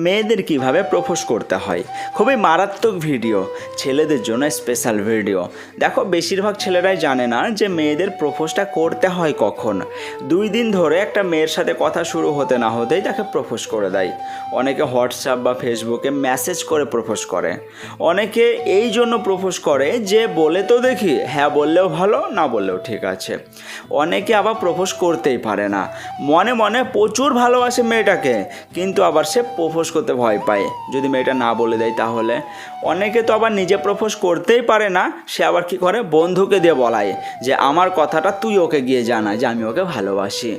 মেয়েদের কিভাবে প্রপোজ করতে হয়। খুবই মারাত্মক ভিডিও, ছেলেদের জন্য স্পেশাল ভিডিও। দেখো, বেশিরভাগ ছেলেরাই জানে না যে মেয়েদের প্রপোজটা করতে হয় কখন। 2 দিন ধরে একটা মেয়ের সাথে কথা শুরু হতে না হতেই তাকে প্রপোজ করে দেয়। অনেকে হোয়াটসঅ্যাপ বা ফেসবুকে মেসেজ করে প্রপোজ করে। অনেকে এই জন্য প্রপোজ করে যে বলে তো দেখি, হ্যাঁ বললেও ভালো, না বললেও ঠিক আছে। অনেকে আবার প্রপোজ করতেই পারে না, মনে মনে প্রচুর ভালোবাসে মেয়েটাকে, কিন্তু আবার সে প্রপোজ করতে ভয় পায় যদি মেয়েটা না বলে দেয় তাহলে। অনেকে তো আবার নিজে প্রপোজ করতেই পারে না, সে আবার কি করে, বন্ধুকে দিয়ে বলায় যে আমার কথাটা তুই ওকে গিয়ে জানা যে আমি ওকে ভালোবাসি।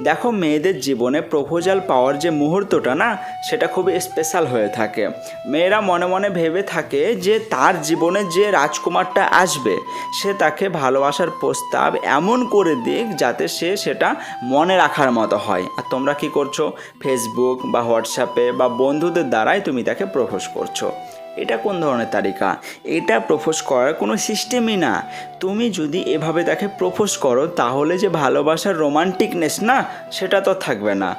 দেখো, মেয়েদের জীবনে প্রপোজাল পাওয়ার যে মুহূর্তটা না, সেটা খুবই স্পেশাল হয়ে থাকে। মেয়েরা মনে মনে ভেবে থাকে যে তার জীবনে যে রাজকুমারটা আসবে সে তাকে ভালোবাসার প্রস্তাব এমন করে দিক যাতে সে সেটা মনে রাখার মতো হয়। আর তোমরা কি করছো, ফেসবুক বা হোয়াটসঅ্যাপে বা বন্ধুদের দ্বারাই তুমি তাকে প্রপোজ করছো। এটা কোন ধরনের তালিকা? এটা প্রপোজ করার কোনো সিস্টেমই না। তুমি যদি এভাবে তাকে প্রপোজ করো তাহলে যে ভালোবাসার রোমান্টিকনেস না, সেটা তো থাকবে না।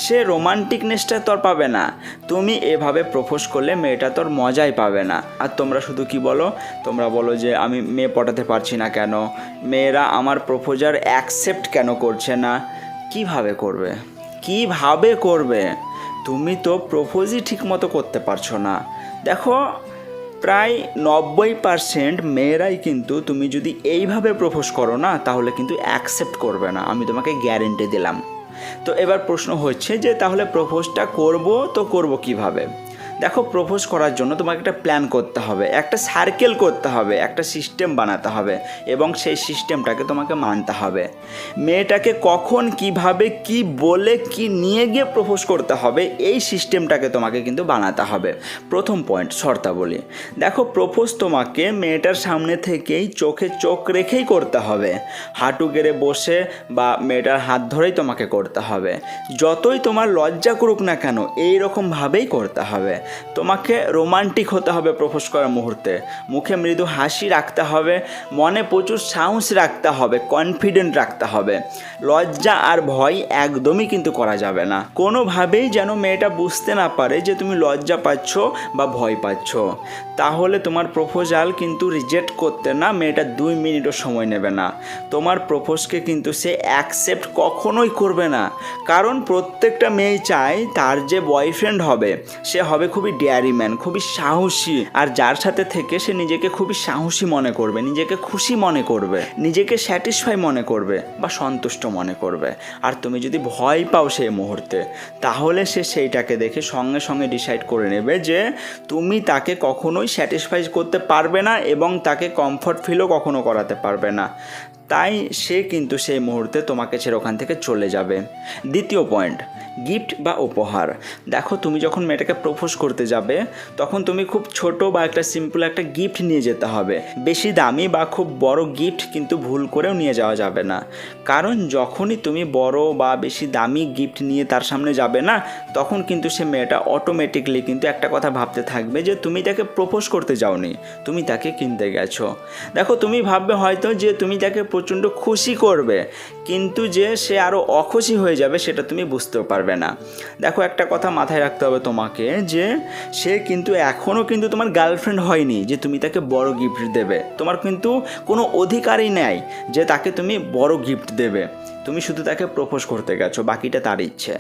সে রোমান্টিকনেসটা তোর পাবে না। তুমি এভাবে প্রপোজ করলে মেয়েটা তোর মজাই পাবে না। আর তোমরা শুধু কি বলো, তোমরা বলো যে আমি মেয়ে পটাতে পারছি না কেন, মেয়েরা আমার প্রপোজাল অ্যাকসেপ্ট কেন করছে না। কিভাবে করবে, কিভাবে করবে? তুমি তো প্রপোজই ঠিকমতো করতে পারছো না। দেখো, প্রায় 90% মেয়েরাই কিন্তু তুমি যদি এইভাবে প্রপোজ করো না তাহলে কিন্তু অ্যাকসেপ্ট করবে না, আমি তোমাকে গ্যারেন্টি দিলাম। তো এবার প্রশ্ন হচ্ছে যে তাহলে প্রপোজটা করব কিভাবে? দেখো, প্রপোজ করার জন্য তোমাকে একটা প্ল্যান করতে হবে, একটা সার্কেল করতে হবে, একটা সিস্টেম বানাতে হবে এবং সেই সিস্টেমটাকে তোমাকে মানতে হবে। মেয়েটাকে কখন, কিভাবে, কি বলে, কি নিয়ে গিয়ে প্রপোজ করতে হবে, এই সিস্টেমটাকে তোমাকে কিন্তু বানাতে হবে। প্রথম পয়েন্ট, শর্তাবলী। দেখো, প্রপোজ তোমাকে মেয়েটার সামনে থেকেই চোখে চোখ রেখেই করতে হবে। হাঁটু গেড়ে বসে বা মেয়েটার হাত ধরেই তোমাকে করতে হবে। যতই তোমার লজ্জা করুক না কেন, এইরকমভাবেই করতে হবে। তোমাকে রোমান্টিক হতে হবে প্রপোজ করার মুহূর্তে, মুখে মৃদু হাসি রাখতে হবে, মনে প্রচুর সাহস রাখতে হবে, কনফিডেন্ট রাখতে হবে। লজ্জা আর ভয় একদমই কিন্তু করা যাবে না। কোনোভাবেই যেন মেয়েটা বুঝতে না পারে যে তুমি লজ্জা পাচ্ছ বা ভয় পাচ্ছ। তাহলে তোমার প্রপোজাল কিন্তু রিজেক্ট করতে না মেয়েটা 2 মিনিটও সময় নেবে না। তোমার প্রপোজকে কিন্তু সে অ্যাকসেপ্ট কখনোই করবে না। কারণ প্রত্যেকটা মেয়ে চায় তার যে বয়ফ্রেন্ড হবে সে হবে খুবই ডেয়ারি ম্যান, খুবই সাহসী, আর যার সাথে থেকে সে নিজেকে খুবই সাহসী মনে করবে, নিজেকে খুশি মনে করবে, নিজেকে স্যাটিসফাই মনে করবে বা সন্তুষ্ট মনে করবে। আর তুমি যদি ভয় পাও সেই মুহূর্তে, তাহলে সে সেইটাকে দেখে সঙ্গে সঙ্গে ডিসাইড করে নেবে যে তুমি তাকে কখনোই স্যাটিসফাই করতে পারবে না এবং তাকে কমফর্ট ফিলও কখনো করাতে পারবে না। তাই সে কিন্তু সেই মুহূর্তে তোমাকে ছেড়ে ওখান থেকে চলে যাবে। দ্বিতীয় পয়েন্ট, গিফট বা উপহার। দেখো, তুমি যখন মেয়েটাকে প্রপোজ করতে যাবে তখন তুমি খুব ছোট বা একটা সিম্পল একটা গিফট নিয়ে যেতে হবে। বেশি দামি বা খুব বড় গিফট কিন্তু ভুল করেও নিয়ে যাওয়া যাবে না। কারণ যখনই তুমি বড় বা বেশি দামি গিফট নিয়ে তার সামনে যাবে না, তখন কিন্তু সে মেয়েটা অটোমেটিকলি কিন্তু একটা কথা ভাবতে থাকবে যে তুমি তাকে প্রপোজ করতে যাওনি, তুমি তাকে কিনতে গেছো। দেখো, তুমি ভাববে হয়তো যে তুমি তাকে প্রচণ্ড খুশি করবে, কিন্তু যে সে আরও অখুশি হয়ে যাবে সেটা তুমি বুঝতেও পারবে না। দেখো, একটা কথা মাথায় রাখতে হবে তোমাকে, যে সে কিন্তু এখনও কিন্তু তোমার গার্লফ্রেন্ড হয়নি যে তুমি তাকে বড় গিফট দেবে। তোমার কিন্তু কোনো অধিকারই নেই যে তাকে তুমি বড় গিফট দেবে। তুমি শুধু তাকে প্রপোজ করতে গেছো, বাকিটা তার ইচ্ছে।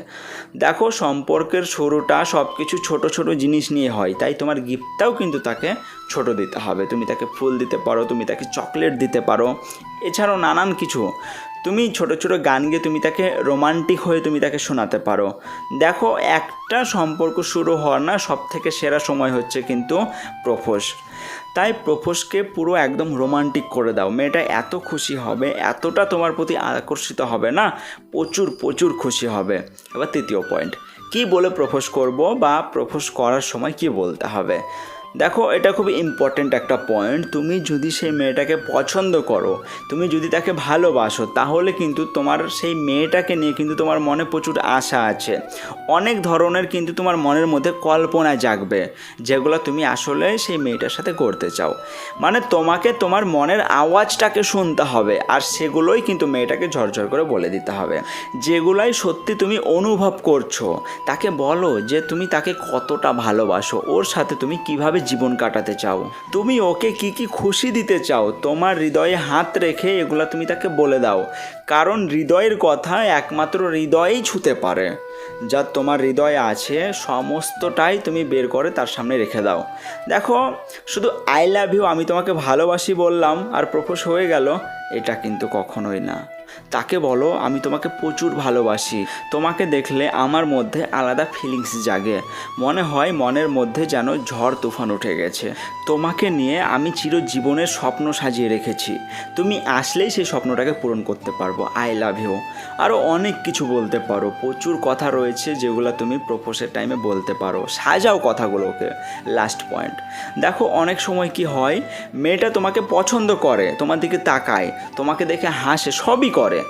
দেখো, সম্পর্কের শুরুটা সব কিছু ছোট ছোট জিনিস নিয়ে হয়, তাই তোমার গিফটটাও কিন্তু তাকে ছোট দিতে হবে। তুমি তাকে ফুল দিতে পারো, তুমি তাকে চকলেট দিতে পারো, এছাড়াও নানান কিছু। তুমি ছোট ছোট গান গেয়ে তুমি তাকে রোমান্টিক হয়ে তুমি তাকে শোনাতে পারো। দেখো, একটা সম্পর্ক শুরু হওয়ার না সবথেকে সেরা সময় হচ্ছে কিন্তু প্রপোজ। তাই প্রপোজকে পুরো একদম রোমান্টিক করে দাও। মেয়েটা এত খুশি হবে, এতটা তোমার প্রতি আকর্ষিত হবে না, প্রচুর প্রচুর খুশি হবে। এবার তৃতীয় পয়েন্ট, কি বলে প্রপোজ করব বা প্রপোজ করার সময় কি বলতে হবে। দেখো এটা খুবই ইম্পর্ট্যান্ট একটা পয়েন্ট। তুমি যদি সেই মেয়েটাকে পছন্দ করো, তুমি যদি তাকে ভালোবাসো, তাহলে কিন্তু তোমার সেই মেয়েটাকে নিয়ে কিন্তু তোমার মনে প্রচুর আশা আছে। অনেক ধরনের কিন্তু তোমার মনের মধ্যে কল্পনা জাগবে, যেগুলো তুমি আসলে সেই মেয়েটার সাথে করতে চাও। মানে তোমাকে তোমার মনের আওয়াজটাকে শুনতে হবে, আর সেগুলোই কিন্তু মেয়েটাকে ঝরঝর করে বলে দিতে হবে। যেগুলাই সত্যি তুমি অনুভব করছো, তাকে বলো যে তুমি তাকে কতটা ভালোবাসো, ওর সাথে তুমি কিভাবে জীবন কাটাতে চাও, তুমি ওকে কি কি খুশি দিতে চাও। তোমার হৃদয়ে হাত রেখে এগুলা তুমি তাকে বলে দাও, কারণ হৃদয়ের কথা একমাত্র হৃদয়েই ছুঁতে পারে। যা তোমার হৃদয়ে আছে সমস্তটাই তুমি বের করে তার সামনে রেখে দাও। দেখো, শুধু আই লাভ ইউ, আমি তোমাকে ভালোবাসি বললাম আর প্রপোজ হয়ে গেল, এটা কিন্তু কখনোই না। তাকে বলো আমি তোমাকে প্রচুর ভালোবাসি, তোমাকে দেখলে আমার মধ্যে আলাদা ফিলিংস জাগে, মনে হয় মনের মধ্যে যেন ঝড় তুফান উঠে গেছে। তোমাকে নিয়ে আমি চিরজীবনের স্বপ্ন সাজিয়ে রেখেছি, তুমি আসলেই সেই স্বপ্নটাকে পূরণ করতে পারবো। I love you. আরও অনেক কিছু বলতে পারো, প্রচুর কথা রয়েছে যেগুলো তুমি প্রপোজের টাইমে বলতে পারো। সাজাও কথাগুলোকে। লাস্ট পয়েন্ট, দেখো অনেক সময় কি হয়, মেয়েটা তোমাকে পছন্দ করে, তোমার দিকে তাকায়, তোমাকে দেখে হাসে, সবই করে,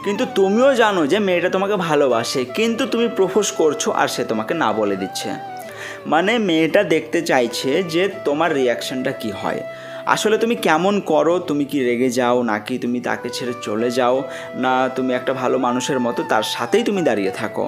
কিন্তু তুমিও জানো যে মেয়েটা তোমাকে ভালোবাসে, কিন্তু তুমি প্রপোজ করছো আর সে তোমাকে না বলে দিচ্ছে। মানে মেয়েটা দেখতে চাইছে যে তোমার রিয়াকশানটা কি হয়, আসলে তুমি কেমন করো, তুমি কি রেগে যাও, নাকি তুমি তাকে ছেড়ে চলে যাও, না তুমি একটা ভালো মানুষের মতো তার সাথেই তুমি দাঁড়িয়ে থাকো।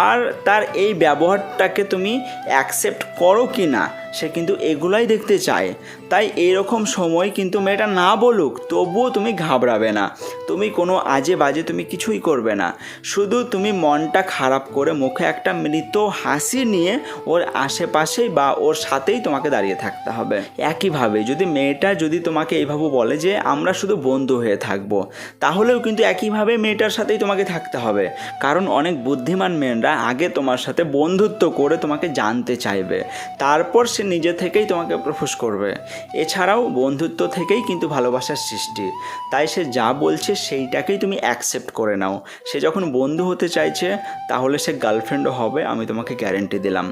আর তার এই ব্যবহারটাকে তুমি অ্যাকসেপ্ট করো কি না, সে কিন্তু এগুলাই দেখতে চায়। তাই এইরকম সময় কিন্তু মেয়েটা না বলুক, তবুও তুমি ঘাবড়াবে না, তুমি কোনো আজে বাজে তুমি কিছুই করবে না। শুধু তুমি মনটা খারাপ করে মুখে একটা মৃত হাসি নিয়ে ওর আশেপাশেই বা ওর সাথেই তোমাকে দাঁড়িয়ে থাকতে হবে। একইভাবে যদি মেয়েটা যদি তোমাকে এইভাবে বলে যে আমরা শুধু বন্ধু হয়ে থাকবো, তাহলেও কিন্তু একইভাবে মেয়েটার সাথেই তোমাকে থাকতে হবে। কারণ অনেক বুদ্ধিমান মেয়েরা আগে তোমার সাথে বন্ধুত্ব করে তোমাকে জানতে চাইবে, তারপর সে নিজে থেকেই তোমাকে প্রপোজ করবে। এছাড়াও বন্ধুত্ব থেকেই কিন্তু ভালোবাসার সৃষ্টি। তাই সে যা বলছে সেইটাকেই তুমি অ্যাকসেপ্ট করে নাও। সে যখন বন্ধু হতে চাইছে, তাহলে সে গার্লফ্রেন্ডও হবে, আমি তোমাকে গ্যারেন্টি দিলাম।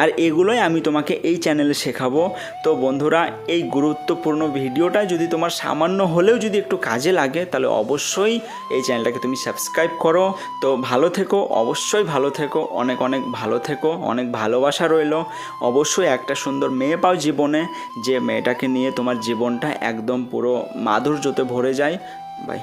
আর এগুলোই আমি তোমাকে এই চ্যানেলে শেখাবো। তো বন্ধুরা, এই গুরুত্বপূর্ণ ভিডিওটা যদি তোমার সামান্য হলেও যদি একটু কাজে লাগে, তাহলে অবশ্যই এই চ্যানেলটাকে তুমি সাবস্ক্রাইব করো। তো ভালো থেকো, অবশ্যই ভালো থেকো, অনেক অনেক ভালো থেকো, অনেক ভালোবাসা রইলো। অবশ্যই একটা সুন্দর মেয়ে পাও জীবনে, যে মেয়েটাকে নিয়ে তোমার জীবনটা একদম পুরো মাধুর্যতে ভরে যায়। বাই।